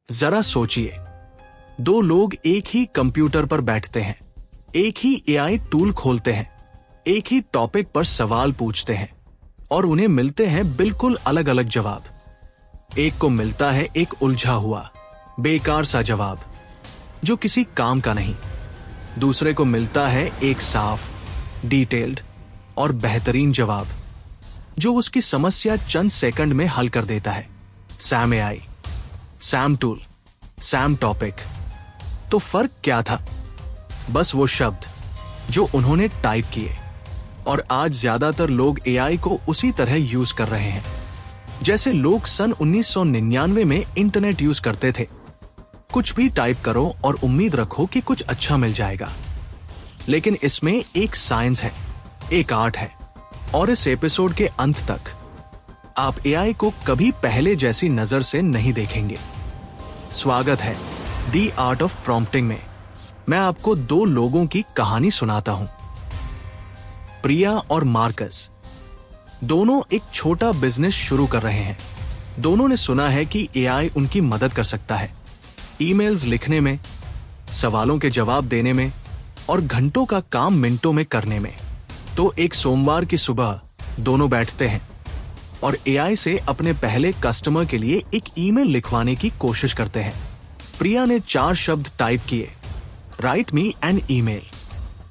जरा सोचिए, दो लोग एक ही कंप्यूटर पर बैठते हैं, एक ही एआई टूल खोलते हैं, एक ही टॉपिक पर सवाल पूछते हैं और उन्हें मिलते हैं बिल्कुल अलग अलग जवाब। एक को मिलता है एक उलझा हुआ, बेकार सा जवाब जो किसी काम का नहीं। दूसरे को मिलता है एक साफ, डिटेल्ड और बेहतरीन जवाब जो उसकी समस्या चंद सेकंड में हल कर देता है। Sam AI, Sam tool, Sam topic. तो फर्क क्या था? बस वो शब्द जो उन्होंने टाइप किए। और आज ज्यादातर लोग एआई को उसी तरह यूज कर रहे हैं जैसे लोग सन 1999 में इंटरनेट यूज करते थे। कुछ भी टाइप करो और उम्मीद रखो कि कुछ अच्छा मिल जाएगा। लेकिन इसमें एक साइंस है, एक आर्ट है, और इस एपिसोड के अंत तक आप एआई को कभी पहले जैसी नजर से नहीं देखेंगे। स्वागत है द आर्ट ऑफ प्रॉम्प्टिंग में। मैं आपको दो लोगों की कहानी सुनाता हूं, प्रिया और मार्कस। दोनों एक छोटा बिजनेस शुरू कर रहे हैं। दोनों ने सुना है कि एआई उनकी मदद कर सकता है, ईमेल्स लिखने में, सवालों के जवाब देने में और घंटों का काम मिनटों में करने में। तो एक सोमवार की सुबह दोनों बैठते हैं और एआई से अपने पहले कस्टमर के लिए एक ईमेल लिखवाने की कोशिश करते हैं। प्रिया ने 4 शब्द टाइप किए, write me an email.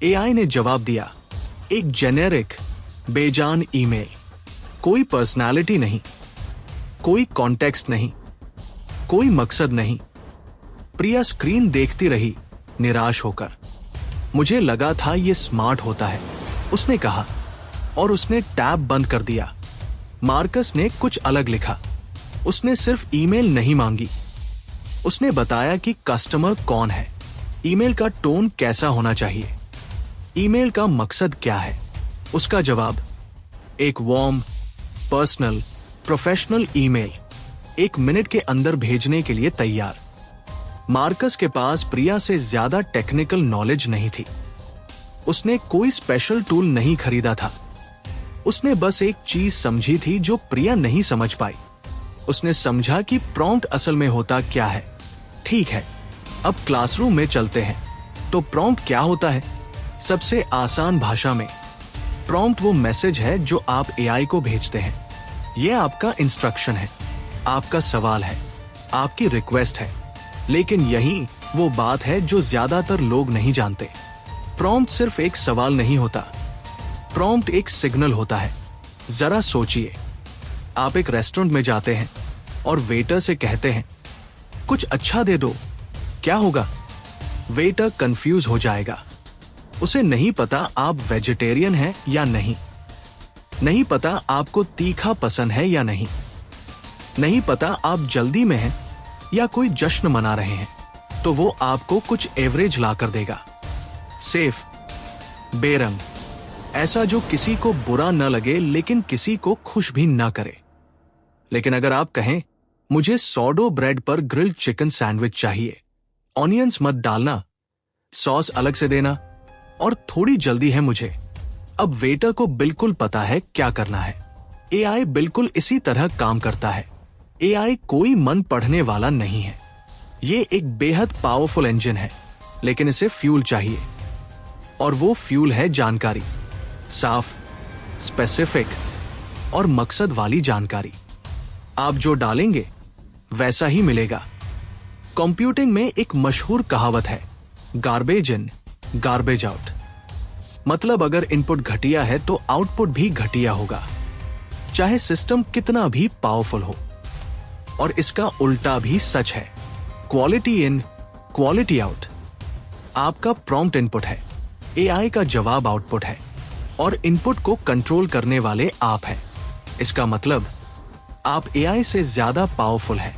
AI ने जवाब दिया, एक जेनेरिक, बेजान ईमेल, कोई पर्सनालिटी नहीं, कोई कॉन्टेक्स्ट नहीं, कोई मकसद नहीं। प्रिया स्क्रीन देखती रही, निराश होकर। मुझे लगा था ये स्मार्ट होता है, उसने कहा, और उसने टैब बंद कर दिया। मार्कस ने कुछ अलग लिखा। उसने सिर्फ ईमेल नहीं मांगी, उसने बताया कि कस्टमर कौन है, ईमेल का टोन कैसा होना चाहिए, ईमेल का मकसद क्या है। उसका जवाब, एक warm, personal, professional email, 1 minute के अंदर भेजने के लिए तैयार। मार्कस के पास प्रिया से ज्यादा टेक्निकल नॉलेज नहीं थी। उसने कोई स्पेशल टूल नहीं खरीदा था। उसने बस एक चीज समझी थी जो प्रिया नहीं समझ पाई। उसने समझा कि प्रॉम्प्ट असल में होता क्या है। ठीक है, अब क्लासरूम में चलते हैं। तो प्रॉम्प्ट क्या होता है? सबसे आसान भाषा में, प्रॉम्प्ट वो मैसेज है जो आप एआई को भेजते हैं। यह आपका इंस्ट्रक्शन है, आपका सवाल है, आपकी रिक्वेस्ट है। लेकिन यही वो बात है जो ज्यादातर लोग नहीं जानते। प्रॉम्प्ट सिर्फ एक सवाल नहीं होता, प्रॉम्प्ट एक सिग्नल होता है। जरा सोचिए, आप एक रेस्टोरेंट में जाते हैं और वेटर से कहते हैं, कुछ अच्छा दे दो, क्या होगा? वेटर कंफ्यूज हो जाएगा। उसे नहीं पता आप वेजिटेरियन हैं या नहीं, नहीं पता आपको तीखा पसंद है या नहीं, नहीं पता आप जल्दी में हैं या कोई जश्न मना रहे हैं। तो वो आपको कुछ एवरेज ला कर देगा, सेफ, बेरंग, ऐसा जो किसी को बुरा न लगे लेकिन किसी को खुश भी ना करे। लेकिन अगर आप कहें, मुझे सॉर्डो ब्रेड पर ग्रिल्ड चिकन सैंडविच चाहिए, ऑनियंस मत डालना, सॉस अलग से देना और थोड़ी जल्दी है मुझे, अब वेटर को बिल्कुल पता है क्या करना है। एआई बिल्कुल इसी तरह काम करता है। एआई कोई मन पढ़ने वाला नहीं है। ये एक बेहद पावरफुल इंजन है, लेकिन इसे फ्यूल चाहिए, और वो फ्यूल है जानकारी, साफ, स्पेसिफिक और मकसद वाली जानकारी। आप जो डालेंगे वैसा ही मिलेगा। कंप्यूटिंग में एक मशहूर कहावत है, गार्बेज इन, गार्बेज आउट। मतलब अगर इनपुट घटिया है तो आउटपुट भी घटिया होगा, चाहे सिस्टम कितना भी पावरफुल हो। और इसका उल्टा भी सच है, क्वालिटी इन, क्वालिटी आउट। आपका प्रॉम्प्ट इनपुट है, एआई का जवाब आउटपुट है, और इनपुट को कंट्रोल करने वाले आप हैं। इसका मतलब आप एआई से ज्यादा पावरफुल हैं।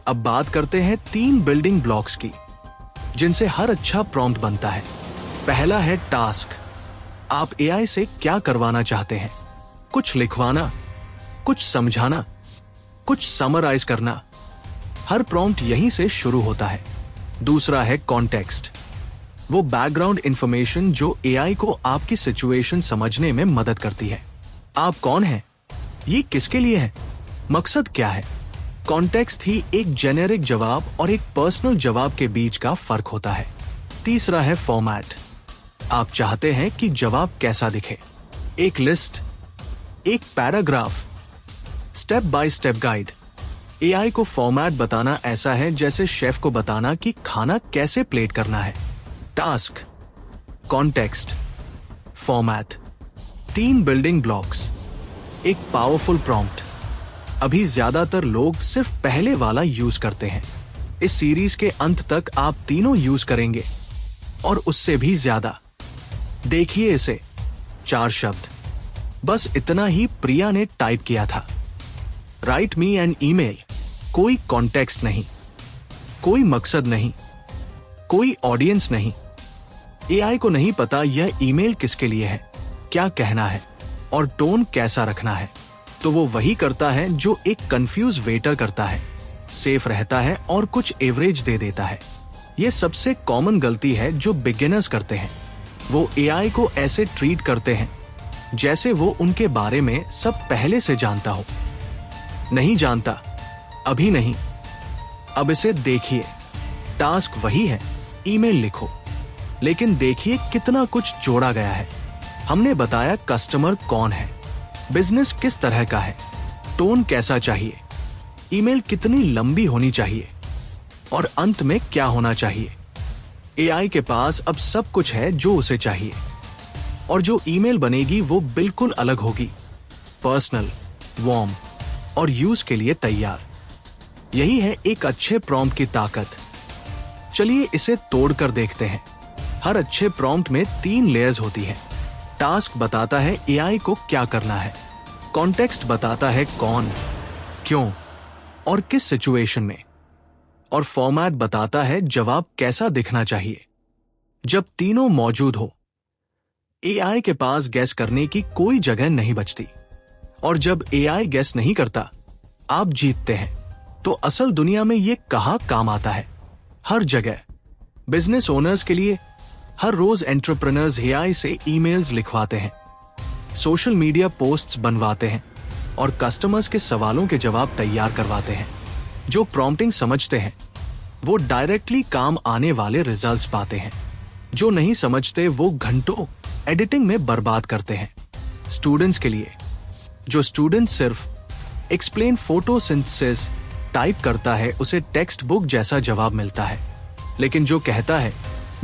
अब बात करते हैं 3 बिल्डिंग ब्लॉक्स की, जिनसे हर अच्छा प्रॉम्प्ट बनता है। पहला है टास्क। आप एआई से क्या करवाना चाहते हैं? कुछ लिखवाना, कुछ समझाना, कुछ समराइज करना। हर प्रॉम्प्ट यहीं से शुरू होता है। दूसरा है कॉन्टेक्स्ट, वो बैकग्राउंड इंफॉर्मेशन जो एआई को आपकी सिचुएशन समझने में मदद करती है। आप कौन हैं? ये किसके लिए है? मकसद क्या है? कॉन्टेक्स्ट ही एक जेनेरिक जवाब और एक पर्सनल जवाब के बीच का फर्क होता है। तीसरा है फॉर्मेट। आप चाहते हैं कि जवाब कैसा दिखे? एक लिस्ट, एक paragraph, step by step guide. AI को फॉर्मेट बताना ऐसा है जैसे शेफ को बताना कि खाना कैसे प्लेट करना है। Task, context, format, 3 building blocks, एक पावरफुल प्रॉम्प्ट। अभी ज्यादातर लोग सिर्फ पहले वाला यूज करते हैं। इस सीरीज के अंत तक आप तीनों यूज करेंगे और उससे भी ज्यादा। देखिए इसे, 4 शब्द, बस इतना ही प्रिया ने टाइप किया था। Write me an email. कोई कॉन्टेक्स्ट नहीं, कोई मकसद नहीं, कोई ऑडियंस नहीं। एआई को नहीं पता यह ईमेल किसके लिए है, क्या कहना है और टोन कैसा रखना है, तो वो वही करता है जो एक कंफ्यूज वेटर करता है, सेफ रहता है और कुछ एवरेज दे देता है। ये सबसे कॉमन गलती है जो बिगिनर्स करते हैं। वो एआई को ऐसे ट्रीट करते हैं जैसे वो उनके बारे में सब पहले से जानता हो। नहीं जानता, अभी नहीं, अब इसे देखिए। टास्क वही है, ईमेल लिखो, लेकिन देखिए कितना कुछ जोड़ा गया है। हमने बताया कस्टमर कौन है, बिजनेस किस तरह का है, टोन कैसा चाहिए, ईमेल कितनी लंबी होनी चाहिए और अंत में क्या होना चाहिए। एआई के पास अब सब कुछ है जो उसे चाहिए, और जो ईमेल बनेगी वो बिल्कुल अलग होगी, पर्सनल, वार्म और यूज के लिए तैयार। यही है एक अच्छे प्रॉम्प्ट की ताकत। चलिए इसे तोड़कर देखते हैं। हर अच्छे प्रॉम्प्ट में 3 लेयर्स होती है। टास्क बताता है एआई को क्या करना है, कॉन्टेक्स्ट बताता है कौन, क्यों और किस सिचुएशन में, और फॉर्मेट बताता है जवाब कैसा दिखना चाहिए। जब तीनों मौजूद हो, एआई के पास गैस करने की कोई जगह नहीं बचती। और जब एआई गैस नहीं करता, आप जीतते हैं। तो असल दुनिया में ये कहाँ काम आता है? हर जगह। बिजनेस ओनर्स के लिए हर रोज एंटरप्रेन्योर्स एआई से ईमेल्स लिखवाते हैं, सोशल मीडिया पोस्ट्स बनवाते हैं और कस्टमर्स के सवालों के जवाब तैयार करवाते हैं। जो प्रॉम्प्टिंग समझते हैं वो डायरेक्टली काम आने वाले रिजल्ट्स पाते हैं। जो नहीं समझते वो घंटों एडिटिंग में बर्बाद करते हैं। स्टूडेंट्स के लिए, जो स्टूडेंट सिर्फ एक्सप्लेन फोटोसिंथेसिस टाइप करता है उसे टेक्स्ट बुक जैसा जवाब मिलता है। लेकिन जो कहता है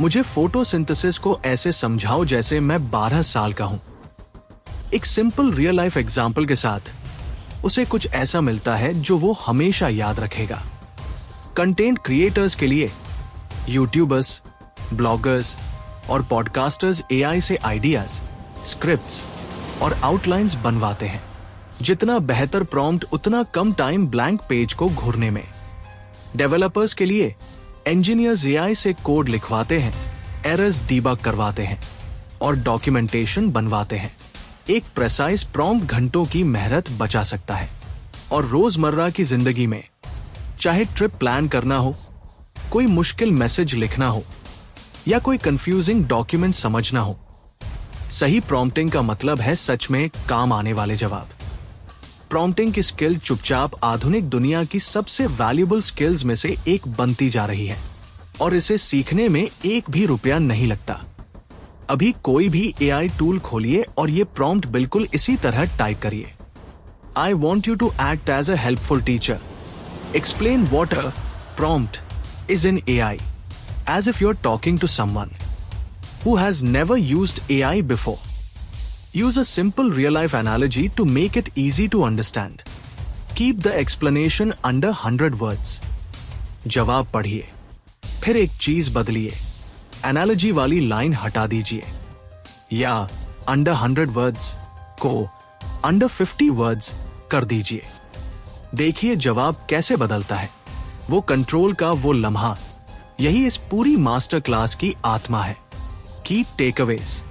मुझे फोटोसिंथेसिस को ऐसे समझाओ जैसे मैं 12 साल का हूं, एक सिंपल रियल लाइफ एग्जाम्पल के साथ, उसे कुछ ऐसा मिलता है जो वो हमेशा याद रखेगा। कंटेंट क्रिएटर्स के लिए यूट्यूबर्स, ब्लॉगर्स और पॉडकास्टर्स एआई से आइडियाज, स्क्रिप्ट्स और आउटलाइंस बनवाते हैं। जितना बेहतर प्रॉम्प्ट उतना कम टाइम ब्लैंक पेज को घूरने में। डेवलपर्स के लिए इंजीनियर्स एआई से कोड लिखवाते हैं, एरर्स डीबग करवाते हैं और डॉक्यूमेंटेशन बनवाते हैं। एक प्रेसाइज प्रॉम्प्ट घंटों की मेहनत बचा सकता है। और रोजमर्रा की जिंदगी में, चाहे ट्रिप प्लान करना हो, कोई मुश्किल मैसेज लिखना हो या कोई कंफ्यूजिंग डॉक्यूमेंट समझना हो, सही प्रॉम्प्टिंग का मतलब है सच में काम आने वाले जवाब। प्रॉम्प्टिंग की स्किल चुपचाप आधुनिक दुनिया की सबसे वैल्यूएबल स्किल्स में से एक बनती जा रही है और इसे सीखने में एक भी रुपया नहीं लगता। अभी कोई भी एआई टूल खोलिए और ये प्रॉम्प्ट बिल्कुल इसी तरह टाइप करिए। I want you to act as a helpful teacher. Explain what a prompt is in AI as if you're talking to someone who has never used AI before. Use a simple real-life analogy to make it easy to understand. Keep the explanation under 100 words. जवाब पढ़िए, फिर एक चीज बदलिए, analogy वाली line हटा दीजिए, या अंडर 100 वर्ड्स को अंडर 50 वर्ड्स कर दीजिए। देखिए जवाब कैसे बदलता है। वो कंट्रोल का वो लम्हा, यही इस पूरी मास्टर क्लास की आत्मा है। की टेकअवेज।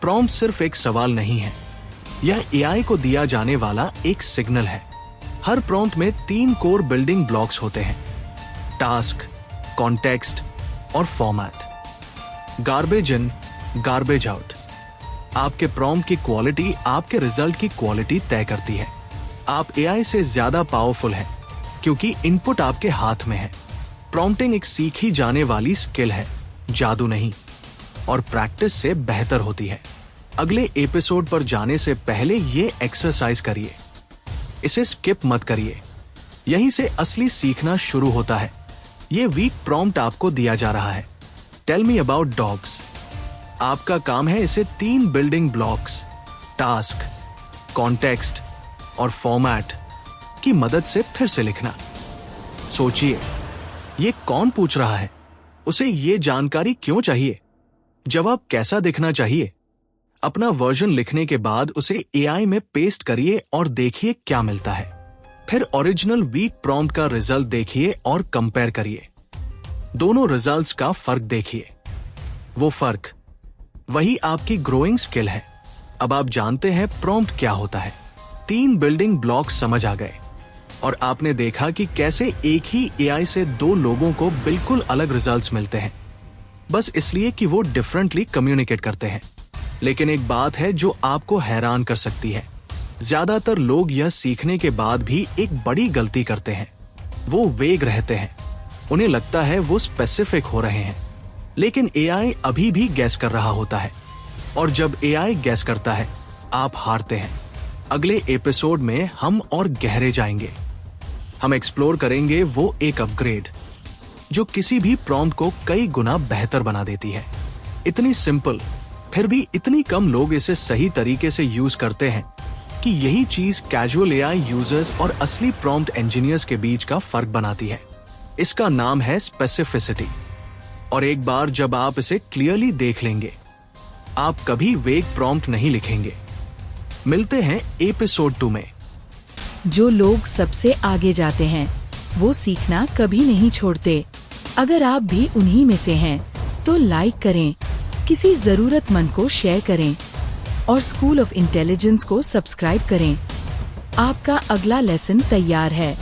प्रॉम्प्ट सिर्फ एक सवाल नहीं है, यह एआई को दिया जाने वाला एक सिग्नल है। हर प्रॉम्प्ट में 3 कोर बिल्डिंग ब्लॉक्स होते हैं, टास्क, कॉन्टेक्स्ट और फॉर्मेट। गार्बेज इन, गार्बेज आउट। आपके प्रॉम्प्ट की क्वालिटी आपके रिजल्ट की क्वालिटी तय करती है। आप एआई से ज्यादा पावरफुल हैं, क्योंकि इनपुट आपके हाथ में है। प्रॉम्प्टिंग एक सीखी जाने वाली स्किल है, जादू नहीं, और प्रैक्टिस से बेहतर होती है। अगले एपिसोड पर जाने से पहले ये एक्सरसाइज करिए, इसे स्किप मत करिए। यहीं से असली सीखना शुरू होता है। ये वीक प्रॉम्प्ट आपको दिया जा रहा है, टेल मी अबाउट डॉग्स। आपका काम है इसे 3 बिल्डिंग ब्लॉक्स, टास्क, कॉन्टेक्स्ट और फॉर्मेट की मदद से फिर से लिखना। सोचिए, ये कौन पूछ रहा है? उसे ये जानकारी क्यों चाहिए? जवाब कैसा दिखना चाहिए? अपना वर्जन लिखने के बाद उसे एआई में पेस्ट करिए और देखिए क्या मिलता है। फिर ओरिजिनल वीक प्रॉम्प्ट का रिजल्ट देखिए और कंपेयर करिए। दोनों रिजल्ट्स का फर्क देखिए। वो फर्क, वही आपकी ग्रोइंग स्किल है। अब आप जानते हैं प्रॉम्प्ट क्या होता है। 3 बिल्डिंग ब्लॉक्स समझ आ गए और आपने देखा कि कैसे एक ही एआई से 2 लोगों को बिल्कुल अलग रिजल्ट्स मिलते हैं, बस इसलिए कि वो डिफरेंटली कम्युनिकेट करते हैं। लेकिन एक बात है जो आपको हैरान कर सकती है। ज्यादातर लोग यह सीखने के बाद भी एक बड़ी गलती करते हैं। वो वेग रहते हैं। उन्हें लगता है वो स्पेसिफिक हो रहे हैं, लेकिन एआई अभी भी गैस कर रहा होता है। और जब एआई गैस करता है, आप हारते हैं। अगले एपिसोड में हम और गहरे जाएंगे। हम एक्सप्लोर करेंगे वो एक अपग्रेड जो किसी भी प्रॉम्प्ट को कई गुना बेहतर बना देती है। इतनी सिंपल, फिर भी इतनी कम लोग इसे सही तरीके से यूज करते हैं कि यही चीज कैजुअल एआई यूजर्स और असली प्रॉम्प्ट इंजीनियर्स के बीच का फर्क बनाती है। इसका नाम है स्पेसिफिसिटी। और एक बार जब आप इसे क्लियरली देख लेंगे, आप कभी वेग प्रॉम्प्ट नहीं लिखेंगे। मिलते हैं एपिसोड 2 में। जो लोग सबसे आगे जाते हैं वो सीखना कभी नहीं छोड़ते। अगर आप भी उन्हीं में से हैं, तो लाइक करें, किसी जरूरतमंद को शेयर करें और स्कूल ऑफ इंटेलिजेंस को सब्सक्राइब करें। आपका अगला लेसन तैयार है।